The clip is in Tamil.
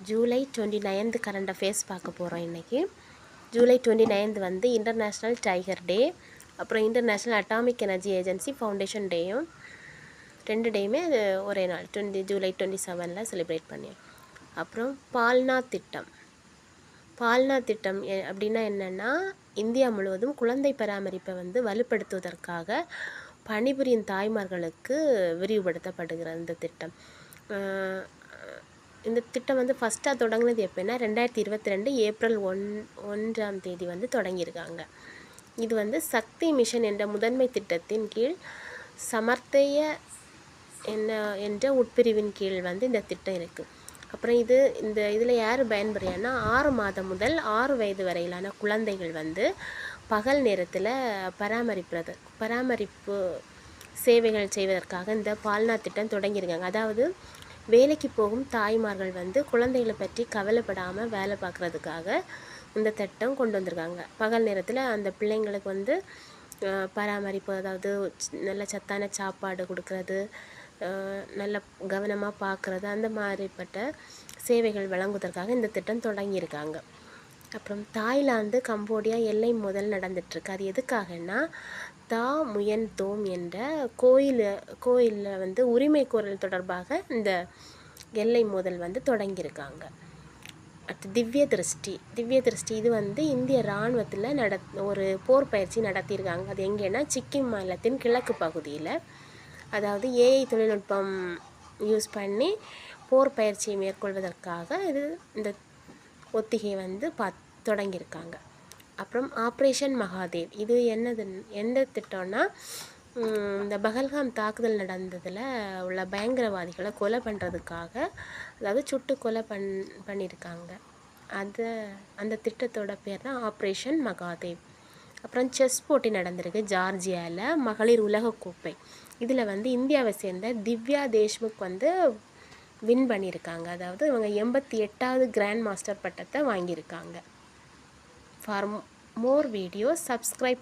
ஜூலை 29 கரண்ட் அஃபேர்ஸ் பார்க்க போகிறோம் இன்றைக்கி. ஜூலை 29 வந்து இன்டர்நேஷ்னல் டைகர் டே, அப்புறம் international atomic energy agency foundation டேயும் 2 டேயுமே ஒரே நாள் ஜூலை 27 செலிப்ரேட் பண்ணியோம். அப்புறம் பால்னா திட்டம். பால்னா திட்டம் அப்படின்னா என்னென்னா, இந்தியா முழுவதும் குழந்தை பராமரிப்பை வந்து வலுப்படுத்துவதற்காக பணிபுரியும் தாய்மார்களுக்கு விரிவுபடுத்தப்படுகிற இந்த திட்டம். இந்த திட்டம் வந்து ஃபஸ்ட்டாக தொடங்கினது எப்போன்னா 2022 ஏப்ரல் 1ஆம் தேதி வந்து தொடங்கியிருக்காங்க. இது வந்து சக்தி மிஷன் என்ற முதன்மை திட்டத்தின் கீழ் சமர்த்தைய என்ற உட்பிரிவின் கீழ் வந்து இந்த திட்டம் இருக்குது. அப்புறம் இதில் யார் பயன்பெறியான்னா 6 மாதம் முதல் 6 வயது வரையிலான குழந்தைகள் வந்து பகல் நேரத்தில் பராமரிப்பு சேவைகள் செய்வதற்காக இந்த பால்னா திட்டம் தொடங்கியிருக்காங்க. அதாவது வேலைக்கு போகும் தாய்மார்கள் வந்து குழந்தைகளை பற்றி கவலைப்படாமல் வேலை பார்க்குறதுக்காக இந்த திட்டம் கொண்டு வந்திருக்காங்க. பகல் நேரத்தில் அந்த பிள்ளைங்களுக்கு வந்து பராமரிப்பு, அதாவது நல்ல சத்தான சாப்பாடு கொடுக்கறது, நல்ல கவனமாக பார்க்குறது, அந்த மாதிரிப்பட்ட சேவைகள் வழங்குவதற்காக இந்த திட்டம் தொடங்கியிருக்காங்க. அப்புறம் தாய்லாந்து கம்போடியா எல்லை மோதல் நடந்துகிட்ருக்கு. அது எதுக்காகன்னா, தா முயன் தோம் என்ற கோயிலில் வந்து உரிமை கோரல் தொடர்பாக இந்த எல்லை மோதல் வந்து தொடங்கியிருக்காங்க. அடுத்து திவ்ய திருஷ்டி இது வந்து இந்திய இராணுவத்தில் ஒரு போர் பயிற்சி நடத்தியிருக்காங்க. அது எங்கேன்னா சிக்கிம் மாநிலத்தின் கிழக்கு பகுதியில். அதாவது ஏஐ தொழில்நுட்பம் யூஸ் பண்ணி போர் பயிற்சியை மேற்கொள்வதற்காக இந்த ஒத்திகை வந்து தொடங்கியிருக்காங்க. அப்புறம் ஆப்ரேஷன் மகாதேவ் இது எந்த திட்டம்னா, இந்த பகல்காம் தாக்குதல் நடந்ததில் உள்ள பயங்கரவாதிகளை கொலை பண்ணுறதுக்காக, அதாவது சுட்டு கொலை பண்ணியிருக்காங்க. அந்த திட்டத்தோட பேர் தான் ஆப்ரேஷன் மகாதேவ். அப்புறம் செஸ் போட்டி நடந்திருக்கு ஜார்ஜியாவில், மகளிர் உலகக்கோப்பை. இதில் வந்து இந்தியாவை சேர்ந்த திவ்யா தேஷ்முக் வந்து வின் பண்ணியிருக்காங்க. அதாவது இவங்க 88வது கிராண்ட் மாஸ்டர் பட்டத்தை வாங்கியிருக்காங்க. For more videos subscribe